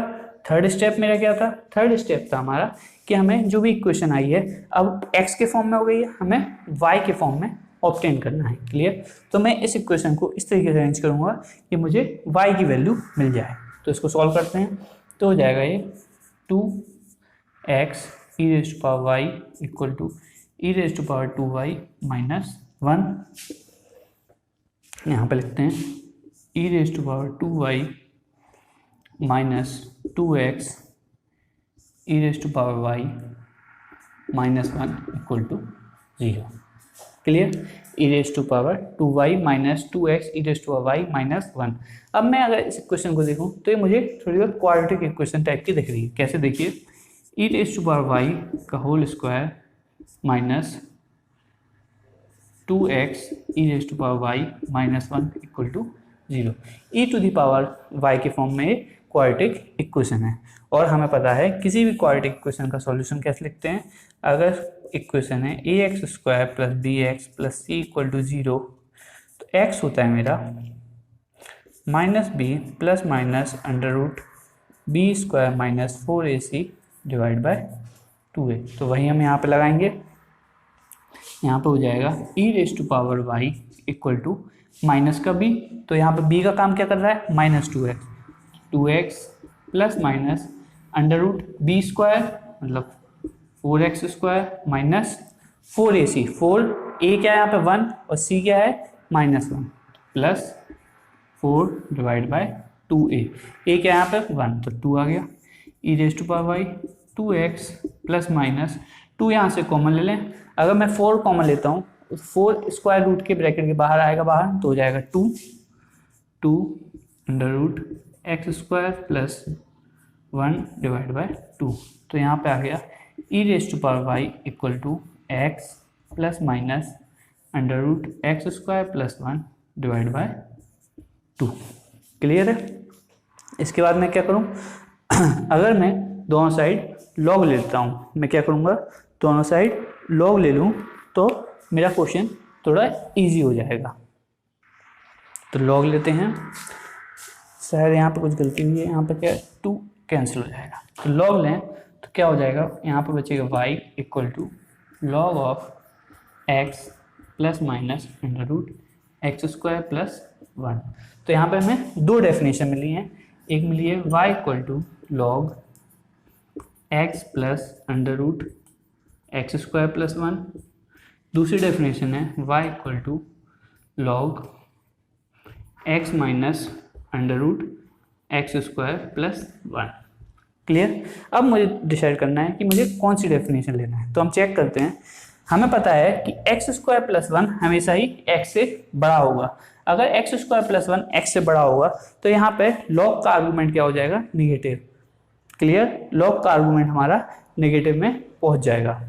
थर्ड स्टेप मेरा क्या था, थर्ड स्टेप था हमारा कि हमें जो भी इक्वेशन आई है अब x के फॉर्म में हो गई है, हमें y के फॉर्म में ऑब्टेन करना है। क्लियर। तो मैं इस इक्वेशन को इस तरीके से अरेंज करूंगा कि मुझे y की वैल्यू मिल जाए। तो इसको सॉल्व करते हैं। तो हो जाएगा ये 2x e raise to power y equal to e raise to power 2y minus 1। यहाँ पे लिखते हैं e raise to power 2y minus 2x e raise to power y minus 1 equal to 0। Clear. E raise to power 2y minus 2x e raise to power y minus 1। अब मैं अगर इस इक्वेशन को देखूं तो ये मुझे थोड़ी बहुत क्वाड्रेटिक इक्वेशन टाइप की दिख रही है। कैसे, देखिए e raise to power y का whole square minus 2x e raise to power y minus 1 equal to 0। E to the power y के फॉर्म में क्वाड्रेटिक इक्वेशन है। और हमें पता है किसी भी क्वाड्रेटिक इक्वेशन का सॉल्यूशन कैसे लिखते हैं, अगर इक्वेशन है a x square plus b x plus c equal to 0, तो x होता है मेरा minus b plus minus under root b square minus 4ac divide by 2a। तो वही हम यहाँ पे लगाएंगे। यहाँ पे हो जाएगा e raise to power y equal to minus का b। तो यहाँ पे b का काम क्या कर रहा है, minus 2x plus minus under root b square मतलब 4x square minus 4ac। 4a क्या है यहाँ पे 1 और c क्या है minus 1 plus 4 divide by 2a। a क्या है यहाँ पे 1 तो 2 आ गया। E raise to power y 2x plus minus 2 यहाँ से कॉमन ले लें। अगर मैं 4 कॉमन लेता हूँ 4 स्क्वायर रूट के ब्रैकेट के बाहर आएगा बाहर, तो हो जाएगा 2 under root x square plus 1/2। तो यहाँ पे आ गया e⁻y equal to x plus minus √x² + 1/2। Clear है। इसके बाद मैं क्या करूँ अगर मैं दोनों साइड लॉग ले लेता हूँ, मैं क्या करूँगा दोनों साइड लॉग ले लूँ तो मेरा क्वेश्चन थोड़ा इजी हो जाएगा। तो लॉग लेते हैं, शायद यहाँ पे कुछ गलती हुई है, यहाँ पे क्या 2 कैंसिल हो जाएगा। तो लॉग लें तो क्या हो जाएगा, यहाँ पे बचेगा y equal to log of x plus minus √x² + 1। तो यहाँ पे हमें 2 डेफिनेशन मिली हैं। एक मिली है y equal to log x plus √x² + 1। दूसरी डेफिनेशन है y equal to log x minus √x² + 1। Clear. अब मुझे डिसाइड करना है कि मुझे कौन सी डेफिनेशन लेना है। तो हम चेक करते हैं। हमें पता है कि x² + 1 हमेशा ही x से बड़ा होगा। अगर x² + 1 x से बड़ा होगा तो यहाँ पे लॉग का आर्गूमेंट क्या हो जाएगा, निगेटिव। क्लियर, लॉग का आर्गूमेंट हमारा नेगेटिव में पहुंच जाएगा।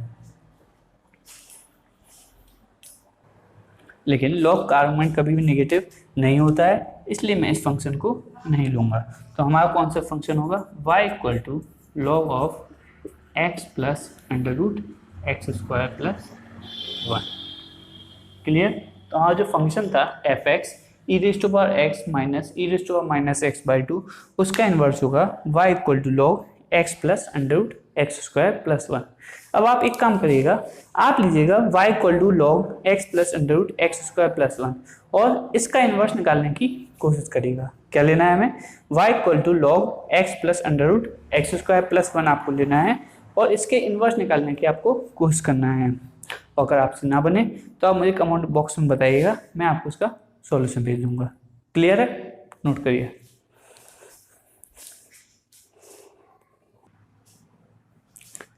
लेकिन लॉग का आर्गूमेंट कभी भी नेगेटिव नहीं होता है, इसलिए मैं इस फंक्शन को नहीं लूँगा। तो हमारा कौन सा फंक्शन होगा, y equal to log of x plus √x² + 1। Clear. तो हमारा जो फंक्शन था fx e⁻x माइनस e⁻−x/2 उसका इन्वर्स होगा y equal to log x plus √x² + 1। अब आप एक काम करिएगा, आप लीजिएगा y equal to log x plus √x² + 1 और इसका इन्वर्स निकालने की कोशिश करिएगा। क्या लेना है हमें, y equal to log x plus √x² + 1 आपको लेना है और इसके इन्वर्स निकालने की आपको कोशिश करना है। और अगर आपसे ना बने तो आप मुझे कमेंट बॉक्स में बताइएगा, मैं आपको उसका सॉल्यूशन भेज दूंगा। क्लियर है, नोट करिए।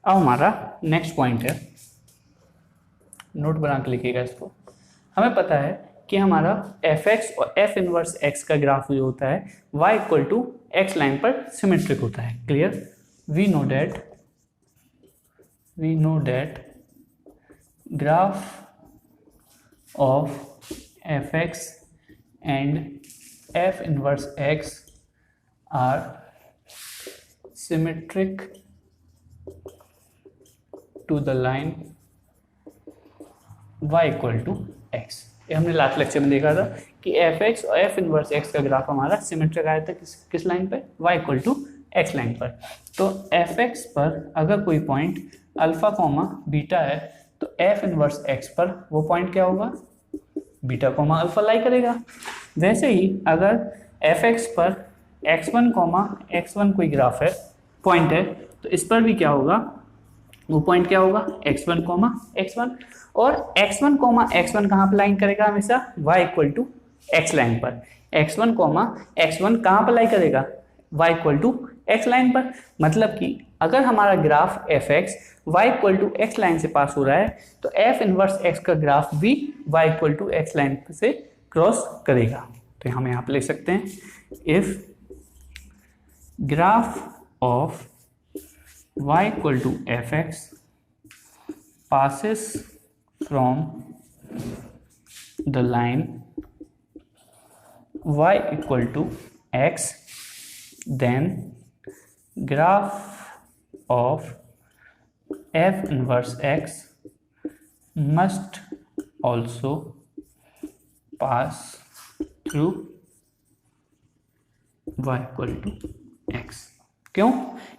अब हमारा नेक्स्ट पॉइंट है, नोट बना के लिखिएगा इसको। हमें पता है कि हमारा fx और f इनवर्स x का ग्राफ जो होता है y equal to x line पर सिमेट्रिक होता है। Clear. We know that graph of fx and f inverse x are symmetric to the line y equal to x। ये हमने लास्ट लेक्चर में देखा था कि fx और f इनवर्स x का ग्राफ हमारा सिमेट्रिक आया था किस लाइन पर, y equal to x line पर। तो fx पर अगर कोई पॉइंट अल्फा कॉमा बीटा है तो f इनवर्स x पर वो पॉइंट क्या होगा, बीटा कॉमा अल्फा लाई करेगा। वैसे ही अगर fx पर x1 कॉमा x1 कोई ग्राफ है, पॉइंट है, तो इस पर भी क्या होगा, वो पॉइंट क्या होगा, x1 कॉमा x1। और x1 कॉमा x1 कहाँ पर लाइन करेगा, हमेशा y equal to x line पर। x1 कॉमा x1 कहाँ पर लाइन करेगा, y equal to x line पर। मतलब कि अगर हमारा graph fx y equal to x line से पास हो रहा है तो f इनवर्स x का ग्राफ भी y equal to x line से क्रॉस करेगा। तो हम यहाँ पे लिख सकते हैं, if graph of y equal to fx passes from the line y equal to x, then graph of f inverse x must also pass through y equal to x। क्यों,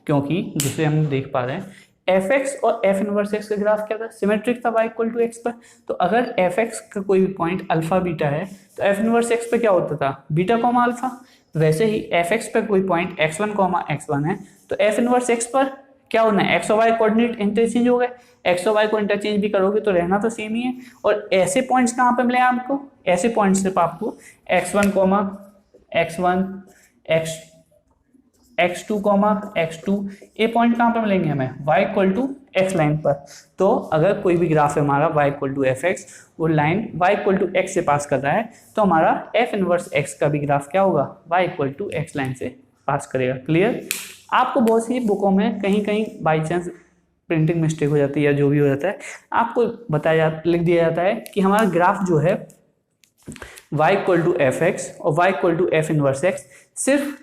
क्योंकि जिसे हम देख पा रहे हैं fx और f इनवर्स x का ग्राफ क्या था, सिमेट्रिक था y इक्वल टू x पर। तो अगर fx का कोई भी पॉइंट अल्फा बीटा है तो f इनवर्स x पे क्या होता था, बीटा कॉमा अल्फा। वैसे ही fx पे कोई पॉइंट x1 कॉमा x1 है तो f इनवर्स x पर क्या होना है, x और y कोऑर्डिनेट इंटरचेंज हो गए। x और y को इंटरचेंज भी करोगे तो रहना तो सेम ही है। और ऐसे पॉइंट्स कहाँ पे मिले आपको, ऐसे पॉइंट्स सिर्फ आपको x1 comma x1 x2 comma x2 ये पॉइंट कहाँ पे मिलेंगे हमें, y equal to x line पर। तो अगर कोई भी ग्राफ है हमारा y इक्वल टू fx, वो line y equal to x से पास कर रहा है तो हमारा f इनवर्स x का भी ग्राफ क्या होगा, y equal to x line से पास करेगा। क्लियर। आपको बहुत सी बुकों में कहीं कहीं बाई चांस प्रिंटिंग मिस्टेक हो जाती है या जो भी हो जाता है, आपको लिख दिया जाता है कि हमारा ग्राफ जो है y equal to f x और y equal to f inverse x सिर्फ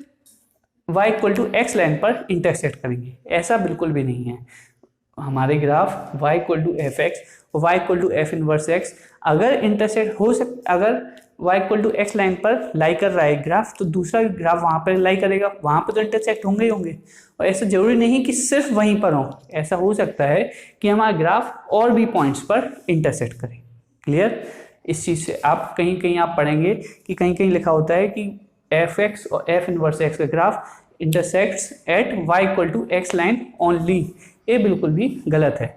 y equal to x line पर इंटरसेक्ट करेंगे। ऐसा बिल्कुल भी नहीं है। हमारे graph y equal to f x और y equal to f inverse x अगर इंटरसेक्ट हो अगर y equal to x line पर लाई कर रहा है ग्राफ, तो दूसरा ग्राफ वहाँ पर लाई करेगा, वहाँ पर तो इंटरसेक्ट होंगे ही होंगे। और ऐसा जरूरी नहीं कि सिर्फ वहीं पर हो, ऐसा हो सकता है कि हमारा ग्राफ और भी पॉइंट्स पर इंटरसेक्ट करे। क्लियर? इस चीज़ से आप कहीं कहीं आप पढ़ेंगे कि कहीं कहीं लिखा होता है कि एफ एक्स और एफ इनवर्स एक्स का graph intersects at y equal to x line only. ये बिल्कुल भी गलत है,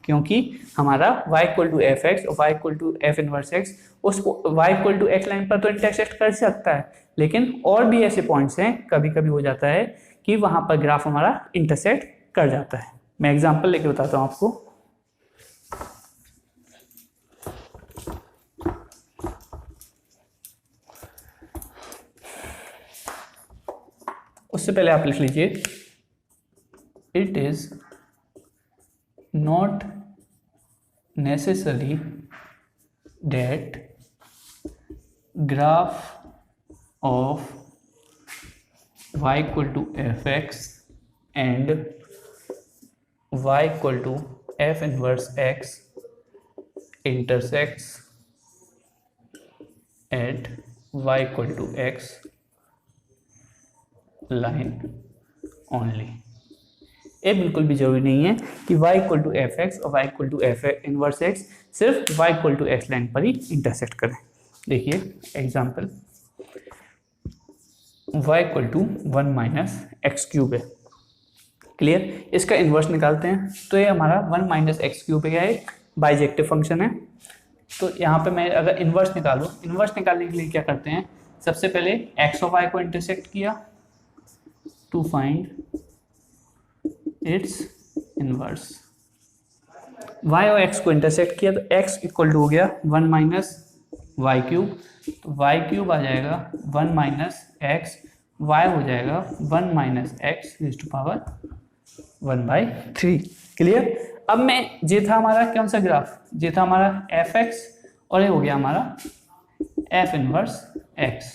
क्योंकि हमारा y equal to f x और y equal to f inverse x उस y equal to x line पर तो इंटरसेक्ट कर सकता है, लेकिन और भी ऐसे पॉइंट्स हैं कभी कभी हो जाता है कि वहाँ पर ग्राफ हमारा इंटरसेक्ट कर जाता है। मैं एग्जाम्पल लेके बताता हूँ आपको। उससे पहले आप लिख लीजिए, it is not necessary that graph of y equal to f x and y equal to f inverse x intersects at y equal to x line only. ये बिल्कुल भी जरूरी नहीं है कि y equal to f x और y equal to f inverse x सिर्फ y equal to x line पर ही इंटरसेक्ट करें। देखिए example, y equal to 1 minus x cube है। क्लियर? इसका इन्वर्स निकालते हैं तो ये हमारा 1 माइनस एक्स क्यूब है, एक बाइजेक्टिव फंक्शन है। तो यहाँ पे मैं अगर इन्वर्स निकालूँ, इन्वर्स निकालने के लिए क्या करते हैं, सबसे पहले एक्स और वाई को इंटरसेक्ट किया to find its inverse. y और x को इंटरसेक्ट किया तो x इक्वल टू हो गया 1 माइनस वाई क्यूब, तो वाई क्यूब आ जाएगा 1 माइनस एक्स, वाई हो जाएगा 1 minus x raise to power 1/3। Clear? अब मैं ये था हमारा कौन सा ग्राफ, ये था हमारा एफ एक्स और ये हो गया हमारा f inverse x.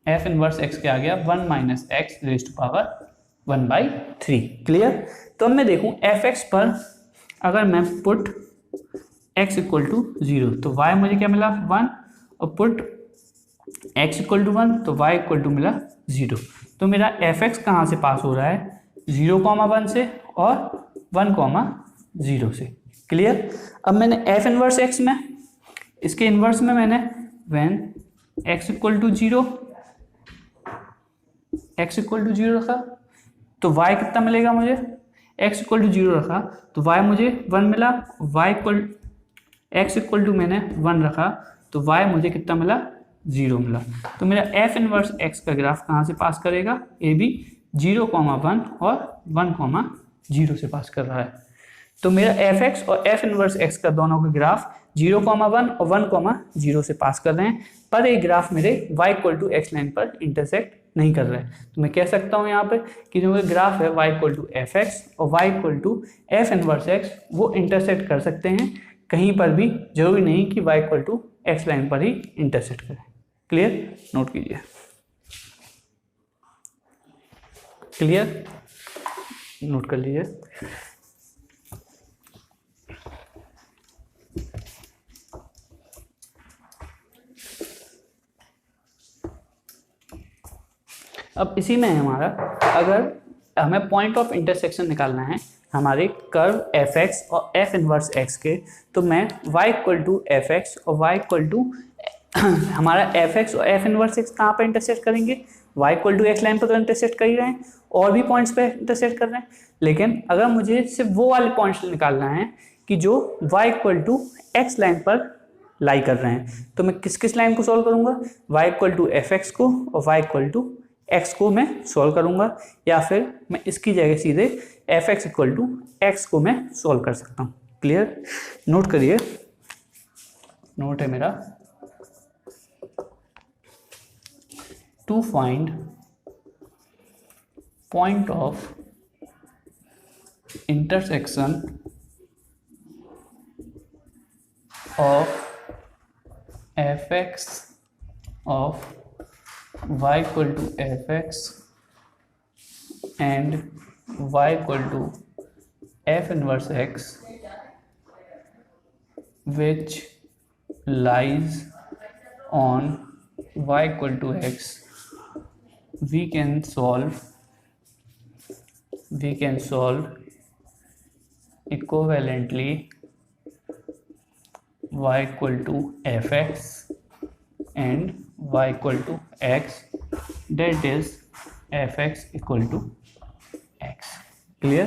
F inverse x क्या आ गया 1 minus x raise to power 1/3। Clear? तो अब मैं देखूं एफ एक्स पर अगर मैं पुट x इक्वल टू 0 तो y मुझे क्या मिला 1, और पुट x इक्वल टू 1 तो y इक्वल टू मिला 0। तो मेरा एफ एक्स कहाँ से पास हो रहा है, 0,1 से और 1,0 से। क्लियर? अब मैंने एफ इनवर्स एक्स में, इसके इन्वर्स में मैंने व्हेन x इक्वल टू 0 रखा तो y कितना मिलेगा मुझे, x इक्वल टू 0 रखा तो y मुझे 1 मिला, x इक्वल टू मैंने 1 रखा तो y मुझे कितना मिला 0 मिला। तो मेरा f इनवर्स x का ग्राफ कहाँ से पास करेगा, ये भी 0,1 और 1,0 से पास कर रहा है। तो मेरा एफ एक्स और एफ इनवर्स एक्स का दोनों का ग्राफ 0,1 और 1,0 से पास कर रहे हैं, पर ये ग्राफ मेरे y equal to x line पर इंटरसेक्ट नहीं कर रहा है। तो मैं कह सकता हूँ यहाँ पे कि जो ग्राफ है y equal to f x और y equal to f inverse x वो इंटरसेक्ट कर सकते हैं कहीं पर भी, जरूरी नहीं कि y equal to x line पर ही इंटरसेक्ट करें। क्लियर? नोट कीजिए। क्लियर? नोट कर लीजिए। अब इसी में हमारा अगर हमें पॉइंट ऑफ इंटरसेक्शन निकालना है हमारे कर्व एफ एक्स और एफ इनवर्स एक्स के, तो मैं y equal to f x और y इक्वल टू हमारा एफ एक्स और एफ इनवर्स एक्स कहाँ पर इंटरसेक्ट करेंगे, y equal to x line पर तो इंटरसेक्ट कर ही रहे हैं और भी पॉइंट्स पे इंटरसेक्ट कर रहे हैं, लेकिन अगर मुझे सिर्फ वो वाले पॉइंट्स निकालना है कि जो y equal to x line पर लाई कर रहे हैं, तो मैं किस किस लाइन को सॉल्व करूँगा, y equal to f x को और y इक्वल टू x को मैं सॉल्व करूंगा, या फिर मैं इसकी जगह सीधे f x equal to x को मैं सॉल्व कर सकता हूँ। क्लियर? नोट करिए, नोट है मेरा, to find point of intersection of f(x) of y equal to f(x) and y equal to f inverse x, which lies on y equal to x, we can solve equivalently y equal to f(x) and y equal to x, that is f(x) equal to x. Clear?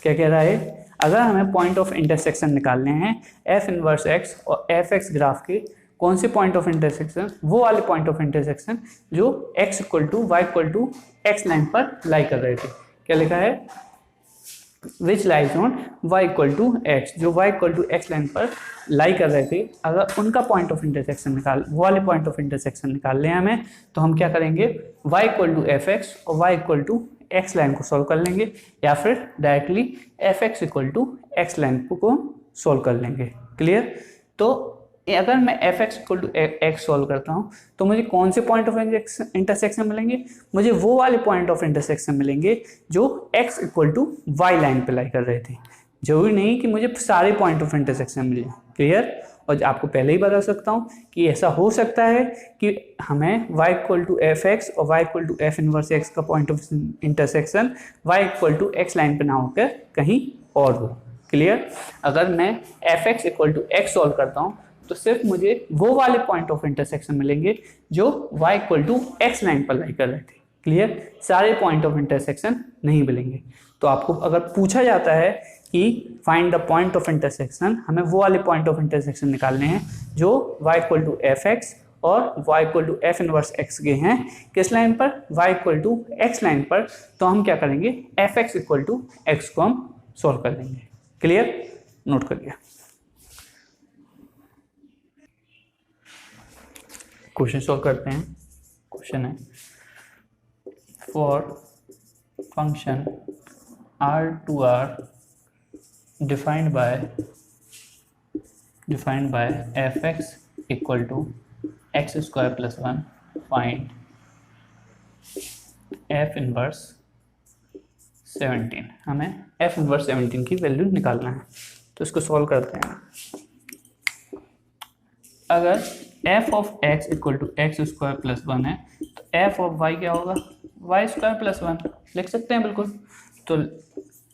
क्या कह रहा है? अगर हमें पॉइंट ऑफ इंटरसेक्शन निकालने हैं f इनवर्स x और f(x) ग्राफ के, कौन से पॉइंट ऑफ इंटरसेक्शन? वो वाले पॉइंट ऑफ इंटरसेक्शन जो x equal to y equal to x line पर लाई कर रहे थे. क्या लिखा है? Which lies on y equal to x, जो y equal to x line पर लाई कर रहे थे. अगर उनका पॉइंट ऑफ इंटरसेक्शन वो वाले पॉइंट ऑफ इंटरसेक्शन निकालने हैं हमें, तो हम क्या करेंगे? y इक्वल टू f(x) और y equal to x line को सॉल्व कर लेंगे, या फिर directly f(x) equal to x line को सॉल्व कर लेंगे. क्लियर? तो अगर मैं f(x) equal to x solve करता हूँ तो मुझे कौन से पॉइंट ऑफ इंटरसेक्शन मिलेंगे? मुझे वो वाले पॉइंट ऑफ इंटरसेक्शन मिलेंगे जो x equal to y line पे लाई कर रहे थे. जरूरी नहीं कि मुझे सारे पॉइंट ऑफ इंटरसेक्शन मिले. क्लियर? और आपको पहले ही बता सकता हूँ कि ऐसा हो सकता है कि हमें y इक्वल टू f(x) और y equal to f inverse x का point of intersection y equal to x line पे ना होकर कहीं और हो. क्लियर? अगर मैं f(x) equal to x solve करता हूँ तो सिर्फ मुझे वो वाले पॉइंट ऑफ इंटरसेक्शन मिलेंगे जो y equal to x line पर लाई कर रहे थे. क्लियर? सारे पॉइंट ऑफ इंटरसेक्शन नहीं मिलेंगे. तो आपको अगर पूछा जाता है कि find the point of intersection, हमें वो वाले पॉइंट ऑफ इंटरसेक्शन निकालने हैं जो y इक्वल टू f(x) और y equal to f inverse x के हैं. किस लाइन पर? y equal to x line पर. तो हम क्या करेंगे? f(x) इक्वल टू x को हम सॉल्व कर लेंगे. क्लियर? नोट करिए. क्वेश्चन सॉल्व करते हैं. क्वेश्चन है for function R2R defined by f(x) equal to x square plus 1, find f inverse 17. हमें f inverse 17 की वैल्यू निकालना है, तो इसको सॉल्व करते हैं. अगर f of x equal to x square plus 1 है तो f of y क्या होगा? y स्क्वायर प्लस 1 लिख सकते हैं बिल्कुल. तो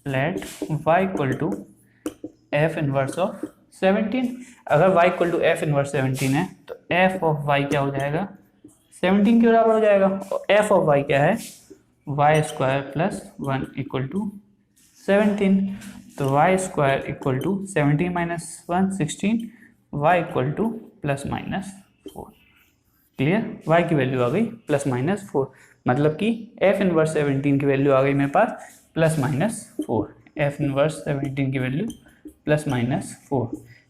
let y equal to f inverse of 17. अगर y equal to f inverse 17 है तो f ऑफ y क्या हो जाएगा? 17 के बराबर हो जाएगा. और f ऑफ y क्या है? y square plus 1 equal to 17. तो y square equal to 17 minus 1 16, y equal to plus minus 4. Clear? y की वैल्यू आ गई प्लस माइनस 4, मतलब कि f इनवर्स 17 की वैल्यू आ गई मेरे पास प्लस माइनस 4. f इनवर्स 17 की वैल्यू प्लस माइनस 4.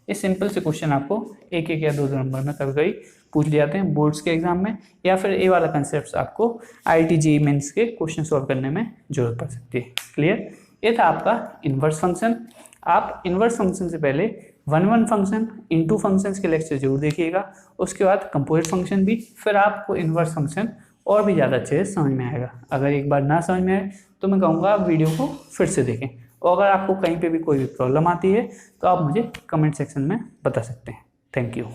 इस सिंपल से क्वेश्चन आपको एक या दो नंबर में कभी कभी पूछ लिया जाते हैं बोर्ड्स के एग्जाम में, या फिर ये वाला कंसेप्ट आपको IIT JEE मेंस के क्वेश्चन सॉल्व करने में जरूरत पड़ सकती है. क्लियर? ये था आपका इन्वर्स फंक्शन. आप इन्वर्स फंक्शन से पहले 1 फंक्शन इनटू फंक्शंस के लेक्चर जरूर देखिएगा, उसके बाद कंपोजिट फंक्शन भी, फिर आपको इन्वर्स फंक्शन और भी ज़्यादा अच्छे से समझ में आएगा. अगर एक बार ना समझ में आए तो मैं कहूँगा आप वीडियो को फिर से देखें, और अगर आपको कहीं पे भी कोई भी प्रॉब्लम आती है तो आप मुझे कमेंट सेक्शन में बता सकते हैं. Thank you.